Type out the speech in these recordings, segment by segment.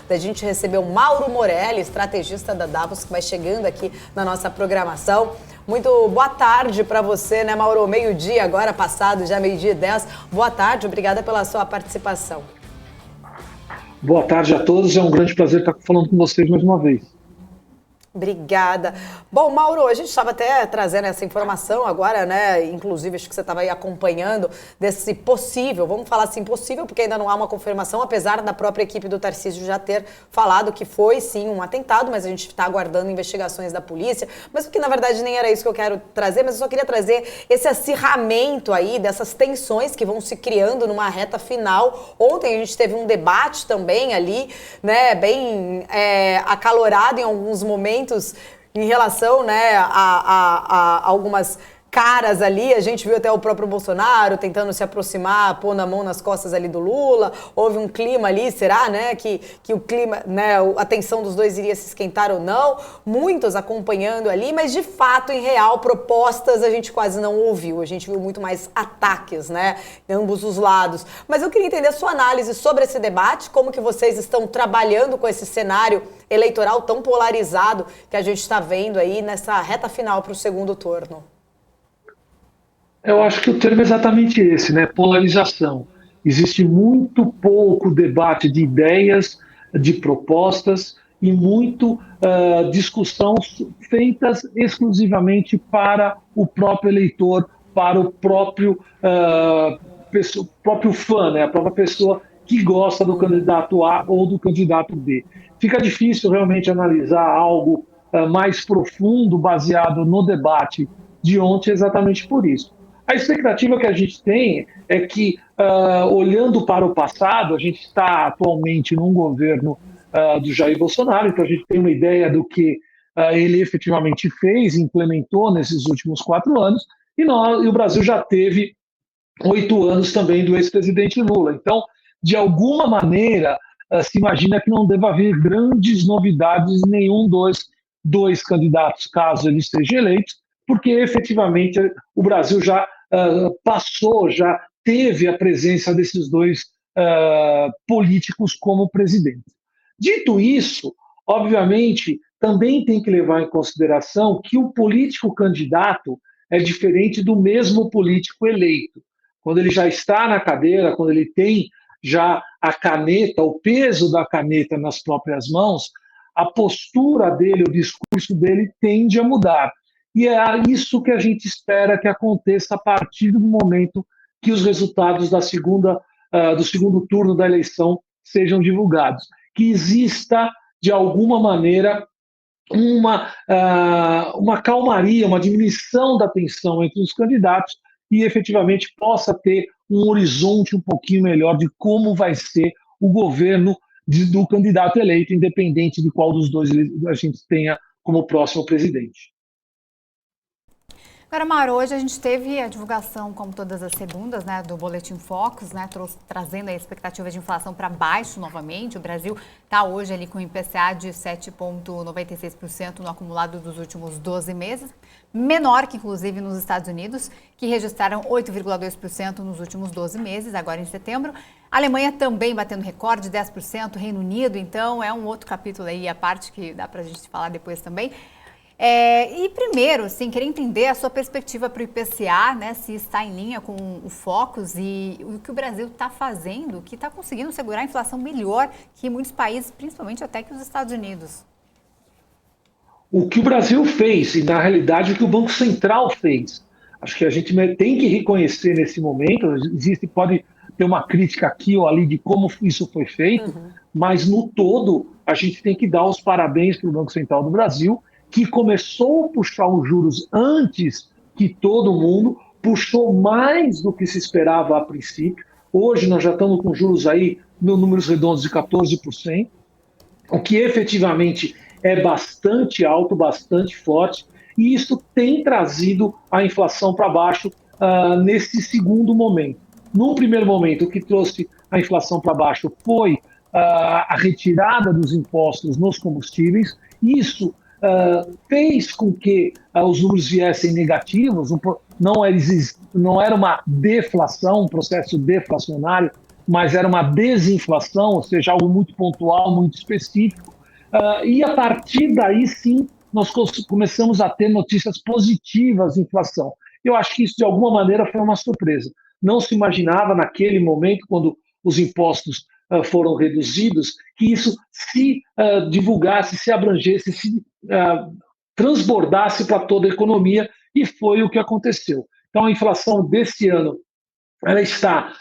da gente receber o Mauro Morelli, estrategista da Davos, que vai chegando aqui na nossa programação. Muito boa tarde para você, né, Mauro? Meio-dia agora, passado já 12:10. Boa tarde, obrigada pela sua participação. Boa tarde a todos, é um grande prazer estar falando com vocês mais uma vez. Obrigada. Bom, Mauro, a gente estava até trazendo essa informação agora, né? Inclusive, acho que você estava aí acompanhando desse possível, vamos falar assim, possível, porque ainda não há uma confirmação, apesar da própria equipe do Tarcísio já ter falado que foi, sim, um atentado, mas a gente está aguardando investigações da polícia. Mas o que, na verdade, nem era isso que eu quero trazer, mas eu só queria trazer esse acirramento aí dessas tensões que vão se criando numa reta final. Ontem a gente teve um debate também ali, né, bem acalorado em alguns momentos, em relação, né, a algumas caras ali. A gente viu até o próprio Bolsonaro tentando se aproximar, pondo a mão nas costas ali do Lula. Houve um clima ali, será, né, que o clima, né, a tensão dos dois iria se esquentar ou não? Muitos acompanhando ali, mas de fato, em real, propostas a gente quase não ouviu. A gente viu muito mais ataques, né, de ambos os lados. Mas eu queria entender a sua análise sobre esse debate, como que vocês estão trabalhando com esse cenário eleitoral tão polarizado que a gente está vendo aí nessa reta final para o segundo turno. Eu acho que o termo é exatamente esse, né? Polarização. Existe muito pouco debate de ideias, de propostas e muito discussão feitas exclusivamente para o próprio eleitor, para o próprio, próprio fã, né? A própria pessoa que gosta do candidato A ou do candidato B. Fica difícil realmente analisar algo mais profundo baseado no debate de ontem exatamente por isso. A expectativa que a gente tem é que, olhando para o passado, a gente está atualmente num governo do Jair Bolsonaro, então a gente tem uma ideia do que ele efetivamente fez, implementou nesses últimos 4 anos, e o Brasil já teve 8 anos também do ex-presidente Lula. Então, de alguma maneira, se imagina que não deva haver grandes novidades em nenhum dos dois candidatos, caso eles sejam eleitos, porque efetivamente o Brasil já passou, já teve a presença desses dois políticos como presidentes. Dito isso, obviamente, também tem que levar em consideração que o político candidato é diferente do mesmo político eleito. Quando ele já está na cadeira, quando ele tem já a caneta, o peso da caneta nas próprias mãos, a postura dele, o discurso dele tende a mudar. E é isso que a gente espera que aconteça a partir do momento que os resultados do segundo turno da eleição sejam divulgados. Que exista, de alguma maneira, uma calmaria, uma diminuição da tensão entre os candidatos e efetivamente possa ter um horizonte um pouquinho melhor de como vai ser o governo do candidato eleito, independente de qual dos dois a gente tenha como próximo presidente. Agora, Mauro, hoje a gente teve a divulgação, como todas as segundas, né, do Boletim Focus, né, trazendo a expectativa de inflação para baixo novamente. O Brasil está hoje ali com o IPCA de 7,96% no acumulado dos últimos 12 meses, menor que inclusive nos Estados Unidos, que registraram 8,2% nos últimos 12 meses, agora em setembro. A Alemanha também batendo recorde, 10%, Reino Unido, então é um outro capítulo aí, a parte que dá para a gente falar depois também. E primeiro, assim, queria entender a sua perspectiva para o IPCA, né, se está em linha com o Focus e o que o Brasil está fazendo, que está conseguindo segurar a inflação melhor que muitos países, principalmente até que os Estados Unidos. O que o Brasil fez, e na realidade o que o Banco Central fez, acho que a gente tem que reconhecer nesse momento, pode ter uma crítica aqui ou ali de como isso foi feito, mas no todo a gente tem que dar os parabéns para o Banco Central do Brasil, que começou a puxar os juros antes que todo mundo, puxou mais do que se esperava a princípio. Hoje nós já estamos com juros aí, números redondos, de 14%, o que efetivamente é bastante alto, bastante forte, e isso tem trazido a inflação para baixo nesse segundo momento. Num primeiro momento, o que trouxe a inflação para baixo foi a retirada dos impostos nos combustíveis. Isso fez com que os números viessem negativos, não era uma deflação, um processo deflacionário, mas era uma desinflação, ou seja, algo muito pontual, muito específico. E a partir daí, sim, nós começamos a ter notícias positivas de inflação. Eu acho que isso, de alguma maneira, foi uma surpresa. Não se imaginava, naquele momento, quando os impostos foram reduzidos, que isso se divulgasse, se abrangesse, se transbordasse para toda a economia, e foi o que aconteceu. Então, a inflação desse ano ela está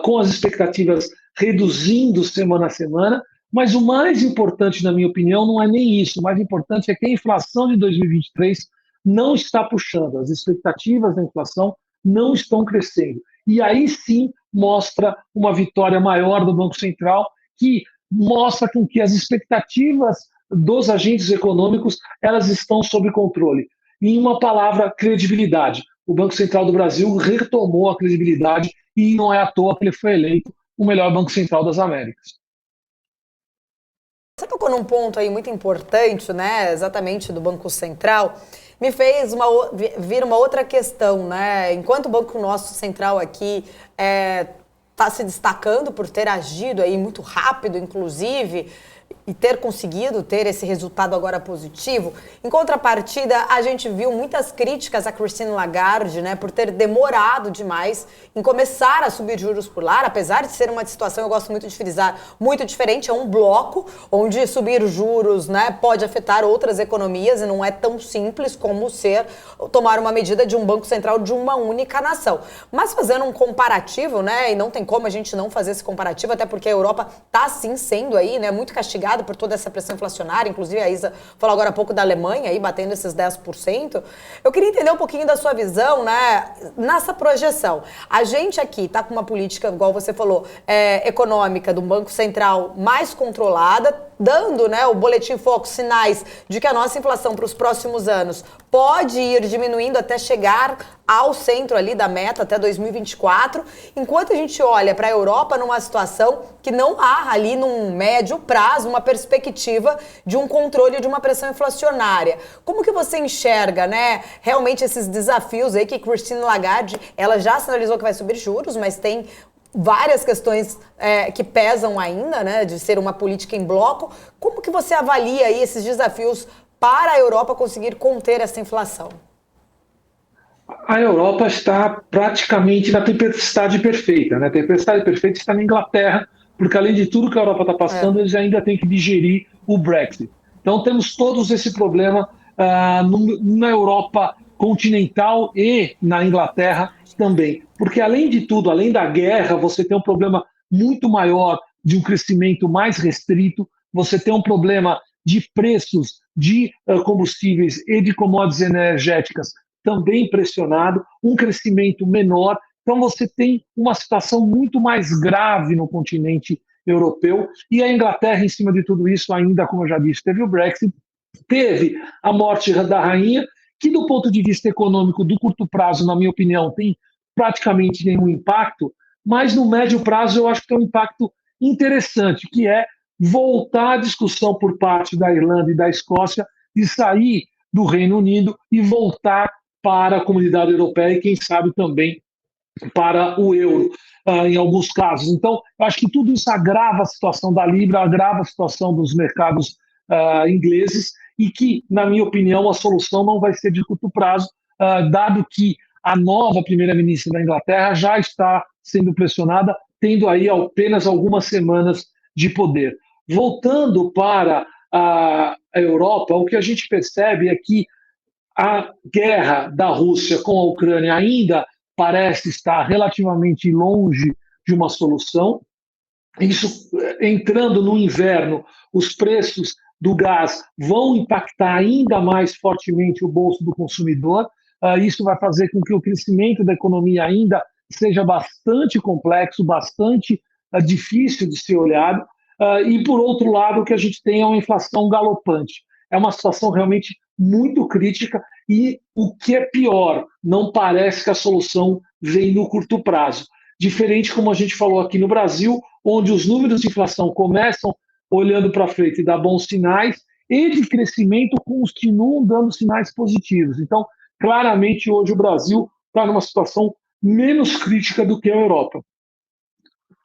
com as expectativas reduzindo semana a semana, mas o mais importante, na minha opinião, não é nem isso. O mais importante é que a inflação de 2023 não está puxando, as expectativas da inflação não estão crescendo. E aí sim mostra uma vitória maior do Banco Central, que mostra com que as expectativas dos agentes econômicos elas estão sob controle. Em uma palavra, credibilidade. O Banco Central do Brasil retomou a credibilidade e não é à toa que ele foi eleito o melhor Banco Central das Américas. Você tocou num ponto aí muito importante, né, exatamente do Banco Central, me fez vir uma outra questão, né, enquanto o Banco Nosso Central aqui está se destacando por ter agido aí muito rápido, inclusive, e ter conseguido ter esse resultado agora positivo. Em contrapartida, a gente viu muitas críticas a Christine Lagarde, né, por ter demorado demais em começar a subir juros por lá, apesar de ser uma situação, eu gosto muito de frisar, muito diferente, é um bloco onde subir juros, né, pode afetar outras economias e não é tão simples como tomar uma medida de um Banco Central de uma única nação. Mas fazendo um comparativo, né, e não tem como a gente não fazer esse comparativo, até porque a Europa está sim sendo aí, né, muito castigada por toda essa pressão inflacionária, inclusive a Isa falou agora há pouco da Alemanha, aí batendo esses 10%. Eu queria entender um pouquinho da sua visão, né, nessa projeção. A gente aqui está com uma política, igual você falou, econômica do Banco Central mais controlada, dando, né, o Boletim Focus sinais de que a nossa inflação para os próximos anos pode ir diminuindo até chegar ao centro ali da meta até 2024, enquanto a gente olha para a Europa numa situação que não há ali num médio prazo uma perspectiva de um controle de uma pressão inflacionária. Como que você enxerga, né, realmente esses desafios aí que Christine Lagarde, ela já sinalizou que vai subir juros, mas tem várias questões que pesam ainda, né, de ser uma política em bloco. Como que você avalia aí esses desafios para a Europa conseguir conter essa inflação? A Europa está praticamente na tempestade perfeita, né? A tempestade perfeita está na Inglaterra, porque além de tudo que a Europa está passando, eles ainda têm que digerir o Brexit. Então temos todos esse problema na Europa continental e na Inglaterra também. Porque além de tudo, além da guerra, você tem um problema muito maior de um crescimento mais restrito, você tem um problema de preços de combustíveis e de commodities energéticas também pressionado, um crescimento menor. Então você tem uma situação muito mais grave no continente europeu, e a Inglaterra, em cima de tudo isso, ainda, como eu já disse, teve o Brexit, teve a morte da rainha, que do ponto de vista econômico, do curto prazo, na minha opinião, tem praticamente nenhum impacto, mas no médio prazo eu acho que tem um impacto interessante, que é voltar à discussão por parte da Irlanda e da Escócia de sair do Reino Unido e voltar para a comunidade europeia e, quem sabe, também para o euro, em alguns casos. Então, eu acho que tudo isso agrava a situação da Libra, agrava a situação dos mercados ingleses e que, na minha opinião, a solução não vai ser de curto prazo, dado que a nova primeira-ministra da Inglaterra já está sendo pressionada, tendo aí apenas algumas semanas de poder. Voltando para a Europa, o que a gente percebe é que a guerra da Rússia com a Ucrânia ainda parece estar relativamente longe de uma solução. Isso, entrando no inverno, os preços do gás vão impactar ainda mais fortemente o bolso do consumidor. Isso vai fazer com que o crescimento da economia ainda seja bastante complexo, bastante difícil de ser olhado. E, por outro lado, o que a gente tem é uma inflação galopante. É uma situação realmente muito crítica e, o que é pior, não parece que a solução vem no curto prazo. Diferente, como a gente falou aqui no Brasil, onde os números de inflação começam olhando para frente e dá bons sinais, e de crescimento continuam dando sinais positivos. Então, claramente, hoje o Brasil está numa situação menos crítica do que a Europa.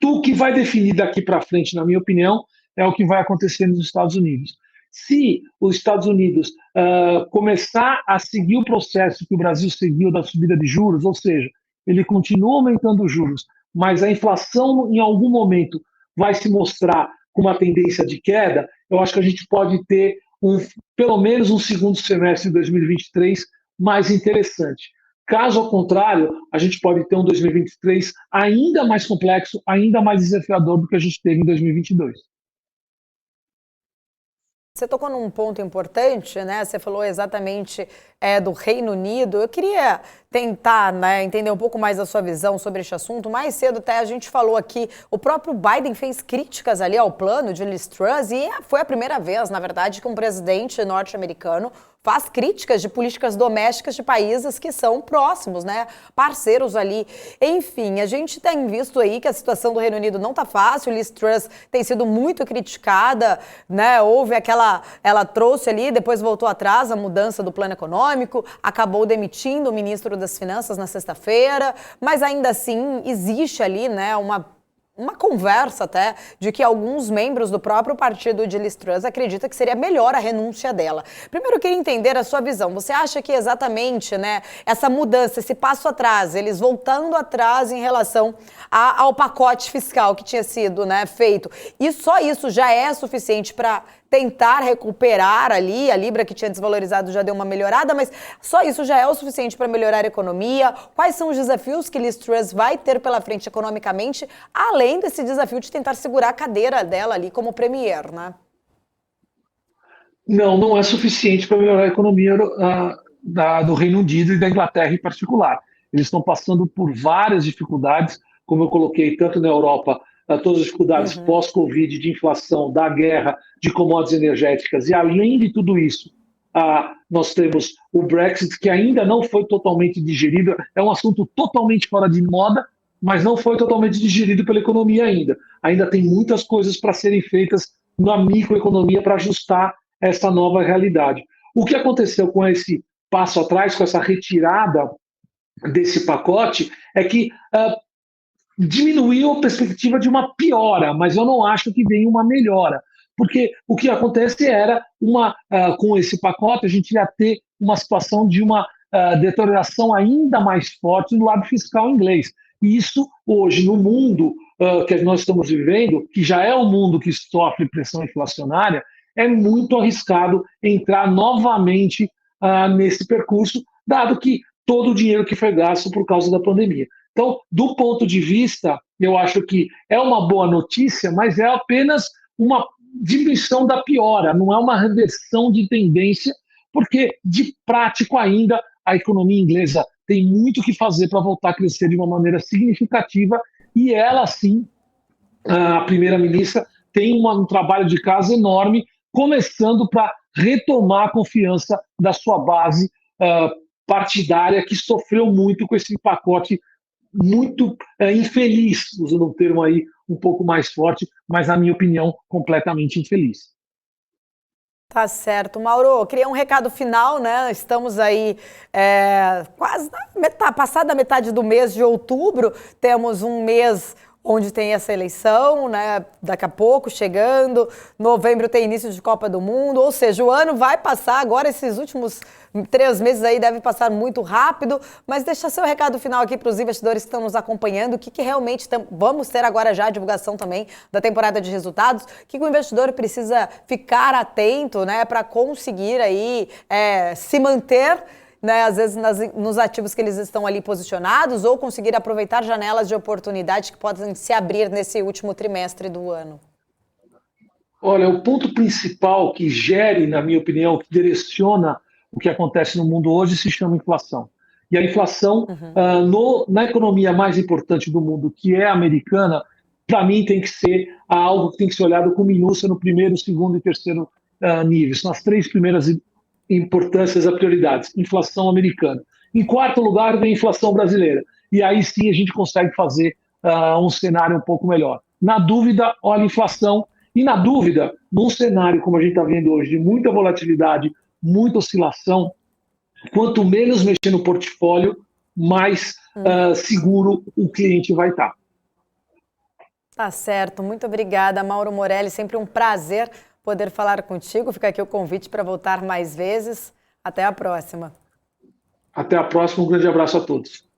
O que vai definir daqui para frente, na minha opinião, é o que vai acontecer nos Estados Unidos. Se os Estados Unidos começar a seguir o processo que o Brasil seguiu da subida de juros, ou seja, ele continua aumentando os juros, mas a inflação em algum momento vai se mostrar com uma tendência de queda, eu acho que a gente pode ter pelo menos um segundo semestre de 2023 mais interessante. Caso ao contrário, a gente pode ter um 2023 ainda mais complexo, ainda mais desafiador do que a gente teve em 2022. Você tocou num ponto importante, né? Você falou exatamente do Reino Unido. Eu queria tentar, né, entender um pouco mais a sua visão sobre este assunto. Mais cedo até a gente falou aqui, o próprio Biden fez críticas ali ao plano de Liz Truss e foi a primeira vez, na verdade, que um presidente norte-americano faz críticas de políticas domésticas de países que são próximos, né, parceiros ali. Enfim, a gente tem visto aí que a situação do Reino Unido não tá fácil. Liz Truss tem sido muito criticada, né? Houve ela trouxe ali, depois voltou atrás a mudança do plano econômico, acabou demitindo o ministro das Finanças na sexta-feira, mas ainda assim existe ali, né, uma conversa até de que alguns membros do próprio partido de Liz Truss acreditam que seria melhor a renúncia dela. Primeiro eu queria entender a sua visão. Você acha que exatamente, né, essa mudança, esse passo atrás, eles voltando atrás em relação ao pacote fiscal que tinha sido, né, feito, e só isso já é suficiente para tentar recuperar ali, a Libra que tinha desvalorizado já deu uma melhorada, mas só isso já é o suficiente para melhorar a economia? Quais são os desafios que Liz Truss vai ter pela frente economicamente, além desse desafio de tentar segurar a cadeira dela ali como premier, né? Não é suficiente para melhorar a economia do Reino Unido e da Inglaterra em particular. Eles estão passando por várias dificuldades, como eu coloquei, tanto na Europa, todas as dificuldades pós-Covid, de inflação, da guerra, de commodities energéticas, e além de tudo isso, nós temos o Brexit, que ainda não foi totalmente digerido, é um assunto totalmente fora de moda, mas não foi totalmente digerido pela economia ainda. Ainda tem muitas coisas para serem feitas na microeconomia para ajustar essa nova realidade. O que aconteceu com esse passo atrás, com essa retirada desse pacote, é que diminuiu a perspectiva de uma piora, mas eu não acho que venha uma melhora, porque o que acontece era, com esse pacote, a gente ia ter uma situação de uma deterioração ainda mais forte no lado fiscal inglês. E isso, hoje, no mundo que nós estamos vivendo, que já é um mundo que sofre pressão inflacionária, é muito arriscado entrar novamente nesse percurso, dado que todo o dinheiro que foi gasto por causa da pandemia. Então, do ponto de vista, eu acho que é uma boa notícia, mas é apenas uma diminuição da piora, não é uma reversão de tendência, porque, de prático ainda, a economia inglesa tem muito o que fazer para voltar a crescer de uma maneira significativa, e ela, sim, a primeira-ministra, tem um trabalho de casa enorme, começando para retomar a confiança da sua base partidária, que sofreu muito com esse pacote muito infeliz, usando um termo aí um pouco mais forte, mas, na minha opinião, completamente infeliz. Tá certo. Mauro, queria um recado final, né? Estamos aí quase passada a metade do mês de outubro, temos um mês onde tem essa eleição, né? Daqui a pouco chegando, novembro tem início de Copa do Mundo, ou seja, o ano vai passar agora, esses últimos 3 meses aí devem passar muito rápido, mas deixa seu recado final aqui para os investidores que estão nos acompanhando, o que realmente vamos ter agora já a divulgação também da temporada de resultados, o que o investidor precisa ficar atento, né, para conseguir aí se manter, né, às vezes nos ativos que eles estão ali posicionados, ou conseguir aproveitar janelas de oportunidade que podem se abrir nesse último trimestre do ano? Olha, o ponto principal que gere, na minha opinião, que direciona o que acontece no mundo hoje se chama inflação. E a inflação, na economia mais importante do mundo, que é a americana, para mim tem que ser algo que tem que ser olhado com minúcia no primeiro, segundo e terceiro nível. São as 3 primeiras importâncias a prioridades. Inflação americana. Em quarto lugar, vem a inflação brasileira. E aí sim a gente consegue fazer um cenário um pouco melhor. Na dúvida, olha a inflação. E na dúvida, num cenário como a gente está vendo hoje, de muita volatilidade, muita oscilação, quanto menos mexer no portfólio, mais seguro o cliente vai estar. Tá certo, muito obrigada, Mauro Morelli, sempre um prazer poder falar contigo. Fica aqui o convite para voltar mais vezes. Até a próxima. Até a próxima, um grande abraço a todos.